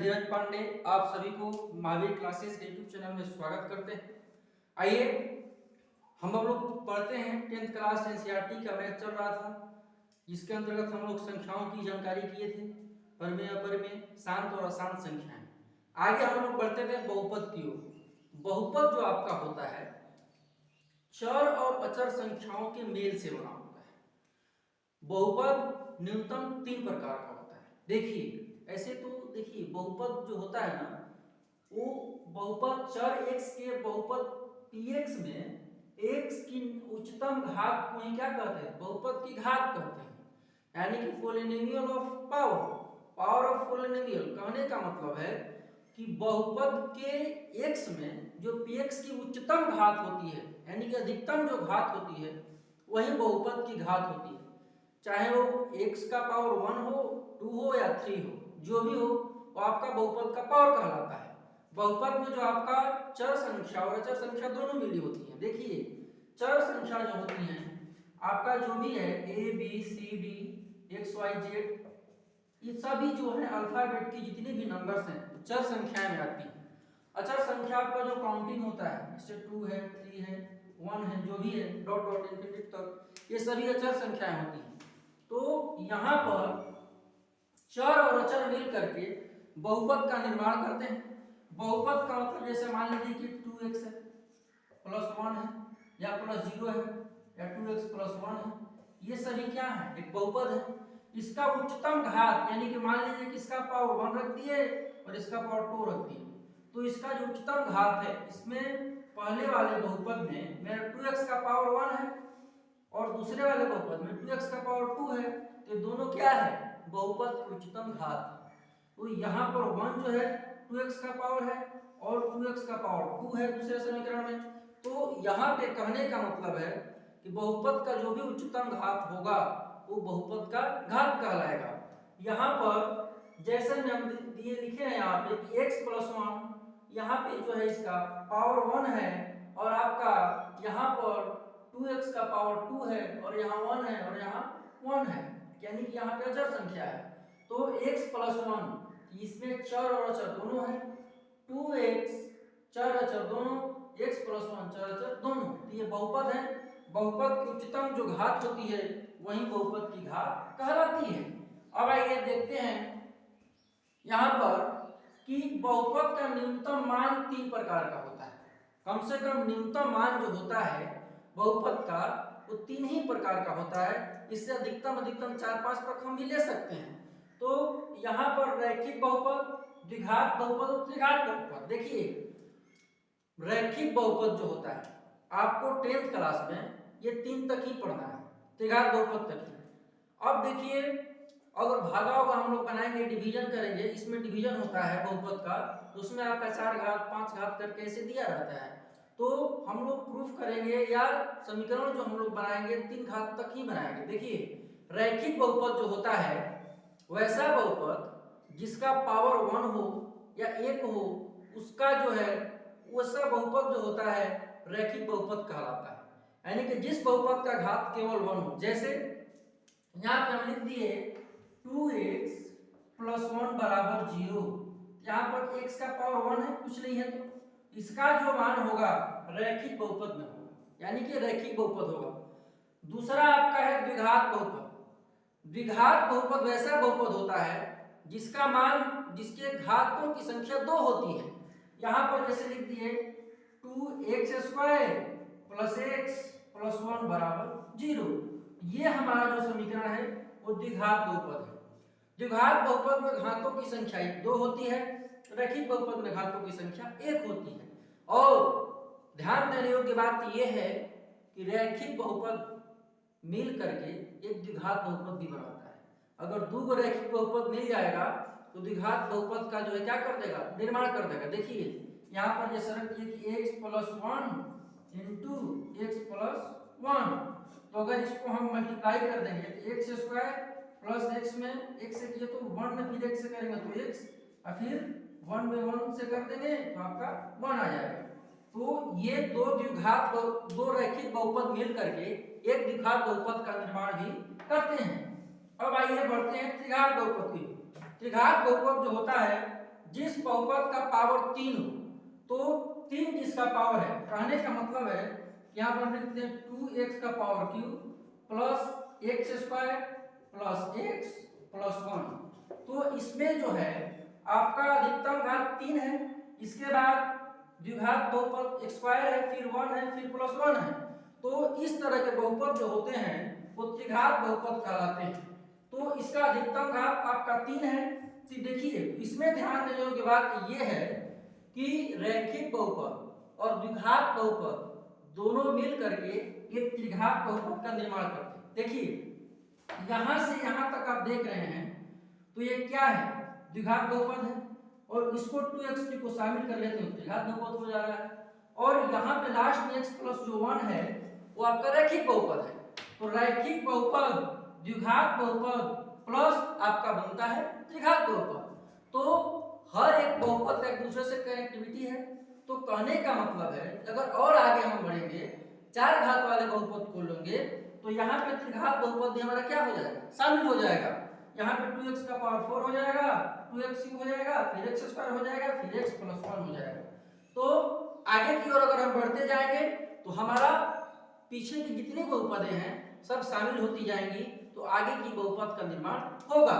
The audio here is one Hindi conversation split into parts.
धीरज पांडे आप सभी को महावीर क्लासेस के यूट्यूब चैनल में स्वागत करते हैं। आइए हम लोग पढ़ते हैं 10th क्लास एनसीईआरटी का मैथ चल रहा था, जिसके अंतर्गत हम लोग संख्याओं की जानकारी किए थे, परमेय अपरमेय, शांत और अशांत संख्याएं। आगे हम लोग बढ़ते थे बहुपद की ओर। बहुपद जो आपका होता है चर और अचर संख्याओं के मेल से बना होता है। बहुपद न्यूनतम 3 प्रकार का होता है। देखिए ऐसे तो देखिए बहुपद जो होता है ना, वो बहुपद चर x के बहुपद px में x की उच्चतम घात को ही क्या कहते हैं, बहुपद की घात कहते हैं, यानी कि polynomial of power, power of polynomial. कहने का मतलब है कि बहुपद के x में जो px की उच्चतम घात होती है, यानी कि अधिकतम जो घात होती है, वही बहुपद की घात होती है। चाहे वो x का पावर 1 हो, 2 हो या 3 हो, जो भी हो वो आपका बहुपद का पावर कहलाता है। बहुपद में जो आपका चर संख्या और अचर संख्या दोनों मिली होती है। देखिए चर संख्या जो होती है आपका जो भी है a b c d x y z, ये सभी जो है अल्फाबेट की जितने भी नंबर्स हैं चर संख्या में आती है। अचर संख्या आपका जो काउंटिंग होता है, जैसे 2 है, 3 है, 1 है, जो भी है डॉट डॉट इंफिनिटी तक, ये सभी अचर संख्याएं होती हैं। तो यहाँ पर चर और अचर मिल करके बहुपद का निर्माण करते हैं। बहुपद का मतलब जैसे मान लीजिए कि 2x है प्लस 1 है, या प्लस 0 है, या 2x प्लस 1 है, ये सभी क्या है, एक बहुपद है। इसका उच्चतम घात, यानी कि मान लीजिए कि इसका पावर 1 रख दिए और इसका पावर 2 रख दिए, तो इसका जो उच्चतम घात है, इसमें पहले वाले बहुपद में मेरा 2x का पावर 1 है और दूसरे वाले बहुपद में 2x का पावर 2 है, तो दोनों क्या है, बहुपद की उच्चतम घात। तो यहाँ पर 1 जो है 2x का पावर है और 2x का पावर 2 है दूसरे समीकरण में। तो यहाँ पे कहने का मतलब है कि बहुपद का जो भी उच्चतम घात होगा वो बहुपद का घात कहलाएगा। यहाँ पर जैसे में हम दिए लिखे हैं यहाँ पे कि x प्लस 1, यहाँ पे जो है इसका पावर 1 है और आपका यहाँ पर 2x का पावर 2 है और यहाँ 1 है और यहाँ 1 है, यानी कि यहाँ पे अचर संख्या है। तो x प्लस 1, इसमें चर और अचर दोनों है, 2x चर अचर दोनों, x प्लस 1 चर अचर दोनों, तो ये बहुपद है। बहुपद की उच्चतम जो घात होती है वही बहुपद की घात कहलाती है। अब आइए देखते हैं यहाँ पर कि बहुपद का न्यूनतम मान 3 प्रकार का होता है। कम से कम न्यूनतम मान जो होता है बहुपद का वो 3 ही प्रकार का होता है। इससे अधिकतम 4-5 तक हम भी ले सकते हैं। तो यहाँ पर रैखिक बहुपद, द्विघात बहुपद और त्रिघात बहुपद। देखिए रैखिक बहुपद जो होता है आपको 10th क्लास में ये 3 तक ही पढ़ना है, त्रिघात बहुपद तक ही। अब देखिए अगर भागा होगा हम लोग बनाएंगे, डिवीजन करेंगे, इसमें डिवीजन होता है बहुपद का, तो उसमें आपका 4 घात 5 घात करके ऐसे दिया रहता है। तो हम लोग प्रूफ करेंगे या समीकरण जो हम लोग बनाएंगे 3 घात तक ही बनाएंगे। देखिए रैखिक बहुपद जो होता है वैसा बहुपद जिसका पावर 1 हो या 1 हो, उसका जो है वैसा बहुपद जो होता है रैखिक बहुपद कहलाता है। यानी कि जिस बहुपद का घात केवल 1 हो, जैसे यहाँ पे हम लिख दिए 2x प्लस 1 बराबर 0, यहाँ पर x का पावर 1 है, कुछ नहीं है, तो इसका जो मान होगा रैखिक बहुपद में होगा, यानी कि रैखिक बहुपद होगा। दूसरा आपका है द्विघात बहुपद। द्विघात बहुपद वैसा बहुपद होता है जिसका मान, जिसके घातों की संख्या 2 होती है। यहाँ पर जैसे लिख दिए 2x square plus x plus 1 बराबर 0, ये हमारा जो समीकरण है वो द्विघात बहुपद है। द्विघात बहुपद में घातों की संख्या 2 होती है, रैखिक बहुपद में घातों की संख्या 1 होती है। और ध्यान देने योग्य बात यह है कि रैखिक बहुपद मिल करके एक द्विघात बहुपद भी बनाता है। अगर 2 को रैखिक बहुपद मिल जाएगा तो द्विघात बहुपद का जो है क्या कर देगा, निर्माण कर देगा। देखिए यहाँ पर जैसे रखिए कि x plus 1 into x plus 1, तो अगर इसको हम मल्टीप्लाई कर देंगे एक्स स्क्वायर प्लस एक्स में x से किए तो 1 में फिर x से करेंगे तो x, और फिर 1 में 1 से कर देंगे तो आपका 1 आ जाएगा। तो ये दो रैखिक बहुपद मिल करके एक द्विघात बहुपद का निर्माण भी करते हैं। अब आइए बढ़ते हैं त्रिघात बहुपद की। त्रिघात बहुपद जो होता है जिस बहुपद का पावर 3 हो, तो 3 जिसका पावर है, कहने का मतलब है यहाँ पर लिखते हैं 2x का power cube plus x square plus x plus 1। तो इसमें जो है आपका अधिकतम घात 3 है, इसके बाद द्विघात बहुपद स्क्वायर है, फिर 1 है, फिर प्लस 1 है। तो इस तरह के बहुपद जो होते हैं वो त्रिघात बहुपद कहलाते हैं। तो इसका अधिकतम घात आपका 3 है। तो देखिए इसमें ध्यान देने योग्य बात ये है कि रैखिक बहुपद और द्विघात बहुपद दोनों मिल करके एक त्रिघात बहुपद का निर्माण करते हैं। देखिए यहां से यहां तक आप देख रहे हैं तो ये क्या है, द्विघात बहुपद है, और इसको 2x को शामिल कर लेते हैं त्रिघात बहुपद हो जा रहा है। और यहाँ पे लास्ट में x प्लस जो 1 है वो आपका रैखिक बहुपद है। तो रैखिक बहुपद द्विघात बहुपद प्लस आपका बनता है त्रिघात बहुपद। तो हर एक बहुपद का एक दूसरे से कनेक्टिविटी है। तो कहने का मतलब है अगर और आगे हम बढ़ेंगे, 4 घात वाले बहुपद को लेंगे तो यहाँ पे त्रिघात बहुपद भी हमारा क्या हो जाएगा, शामिल हो जाएगा। यहाँ पे 2x का पावर 4 हो जाएगा, 2x क्यूब हो जाएगा, फिर x स्क्वायर हो जाएगा, फिर x प्लस 1 हो जाएगा। तो आगे की ओर अगर हम बढ़ते जाएंगे तो हमारा पीछे की जितनी बहुपदें हैं सब शामिल होती जाएंगी, तो आगे की बहुपद का निर्माण होगा।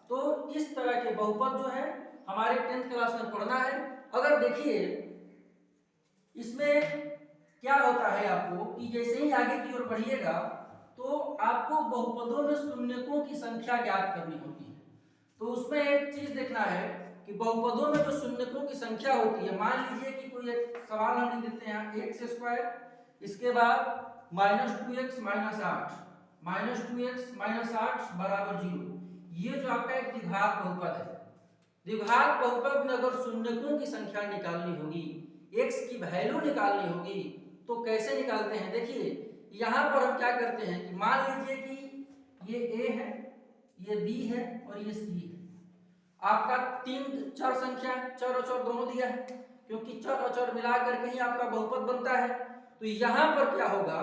तो इस तरह के बहुपद जो है हमारे 10th क्लास में पढ़ना है। अगर देखिए इसमें क्या होता है आपको कि जैसे ही आगे की ओर बढ़िएगा तो आपको बहुपदों में शून्यकों की संख्या ज्ञात करनी होती है। तो उसमें एक चीज देखना है कि बहुपदों में जो शून्यकों की संख्या होती है, मान लीजिए कि कोई एक सवाल हम लिख देते हैं एक्स स्क्वायर, इसके बाद -2x - 8 -2x - 8 बराबर 0। ये जो आपका एक द्विघात बहुपद है। द्विघात बहुपद में अगर शून्यकों की संख्या निकालनी होगी, x की वैल्यू निकालनी होगी, तो कैसे निकालते हैं? देखिए यहाँ पर हम क्या करते हैं कि मान लीजिए कि ये a है, ये b है और ये c है। आपका 3 चर संख्या, चर और चर दोनों दिया है, क्योंकि चर और चर मिला करके ही आपका बहुपद बनता है। तो यहाँ पर क्या होगा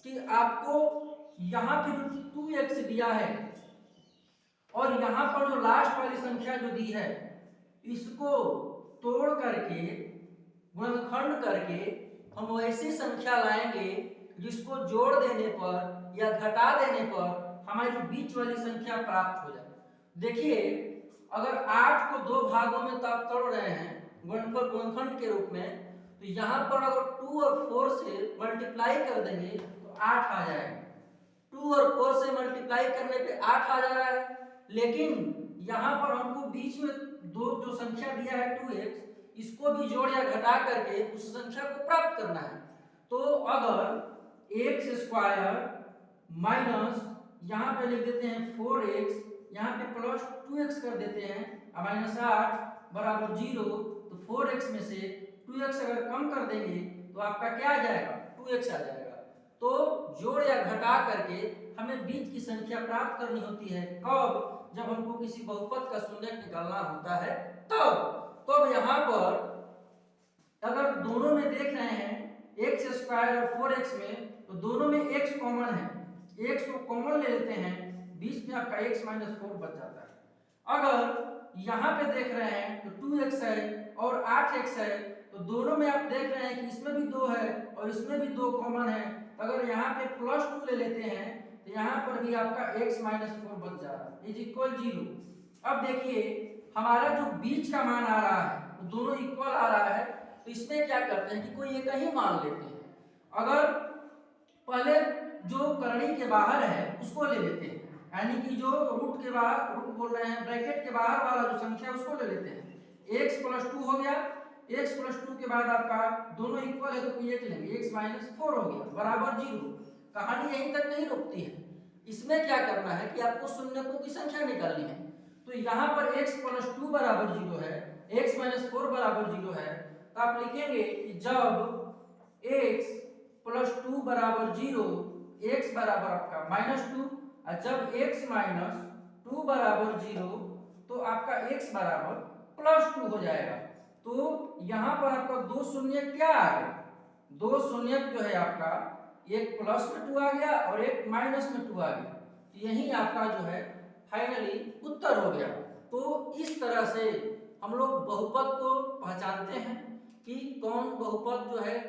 कि आपको यहाँ पे जो 2x दिया है और यहाँ पर जो लास्ट वाली संख्या जो दी है, इसको तोड़ करके गुणनखंड करके हम ऐसी संख्या लाएंगे जिसको जोड़ देने पर या घटा देने पर हमारी बीच वाली संख्या प्राप्त हो जाए। देखिए अगर 8 को 2 भागों में आप तोड़ रहे हैं गुणनखंड के रूप में, तो यहाँ पर अगर 2 और 4 से मल्टीप्लाई कर देंगे तो 8 आ जाएगा। 2 और 4 से मल्टीप्लाई करने पे 8 आ जा रहा है, लेकिन यहाँ पर हमको बीच में दो जो संख्या दिया है 2x, इसको भी जोड़ या घटा करके उस संख्या को प्राप्त करना है। तो अगर एक्स स्क्वायर माइनस यहाँ पे लिख देते हैं 4x, यहाँ पे प्लस 2x कर देते हैं -8 बराबर 0, तो 4x में से 2x अगर कम कर देंगे तो आपका क्या आ जाएगा, 2x आ जाएगा। तो जोड़ या घटा करके हमें बीच की संख्या प्राप्त करनी होती है। कब? जब हमको किसी बहुपद का शून्यक निकालना होता है तब यहाँ पर अगर दोनों में देख रहे हैं एक्स स्क्वायर और 4x में, तो दोनों में x कॉमन है, x को कॉमन ले लेते हैं, बीच में आपका x - 4 बच जाता है। अगर यहाँ पे देख रहे हैं तो 2x है और 8x है, तो दोनों में आप देख रहे हैं कि इसमें भी 2 है और इसमें भी 2 कॉमन है। अगर यहाँ पे +2 ले लेते हैं तो यहाँ पर भी आपका x - 4 बच जा रहा है, इज इक्वल 0। अब देखिए हमारा जो बीच का मान आ रहा है वो दोनों इक्वल आ रहा है, तो इसमें क्या करते हैं कि कोई एक ही मान लेते हैं। अगर पहले जो करनी के बाहर है उसको ले लेते हैं, यानी कि जो रूट के बाहर, रूट बोल रहे हैं ब्रैकेट के बाहर वाला जो संख्या उसको ले लेते हैं। x + 2 हो गया, x + 2 के बाद आपका दोनों इक्वल है तो कोई एक लेंगे, x - 4 हो गया बराबर 0। कहानी यहीं तक नहीं रुकती है, इसमें क्या करना है कि आपको शून्यकों की संख्या निकालनी है। तो यहाँ पर x + 2 बराबर 0 है, x - 4 बराबर 0 है, तो आप लिखेंगे कि जब x + 2 बराबर 0, x बराबर आपका -2, और जब x - 2 बराबर 0 तो आपका x बराबर +2 हो जाएगा। तो यहाँ पर आपका दो शून्य क्या आ गए, दो शून्य जो है आपका एक +2 आ गया और एक -2 आ गया। तो यही आपका जो है फाइनली उत्तर हो गया। तो इस तरह से हम लोग बहुपद को पहचानते हैं कि कौन बहुपद जो है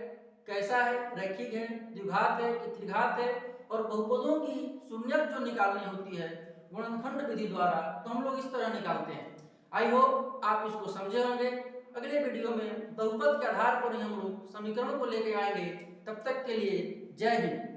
कैसा है, रैखिक है, द्विघात है कि त्रिघात है, और बहुपदों की शून्यक जो निकालनी होती है गुणनखंड विधि द्वारा, तो हम लोग इस तरह निकालते हैं। आई होप आप इसको समझे होंगे। अगले वीडियो में बहुपद के आधार पर ही हम लोग समीकरण को लेके आएंगे। तब तक के लिए जय हिंद।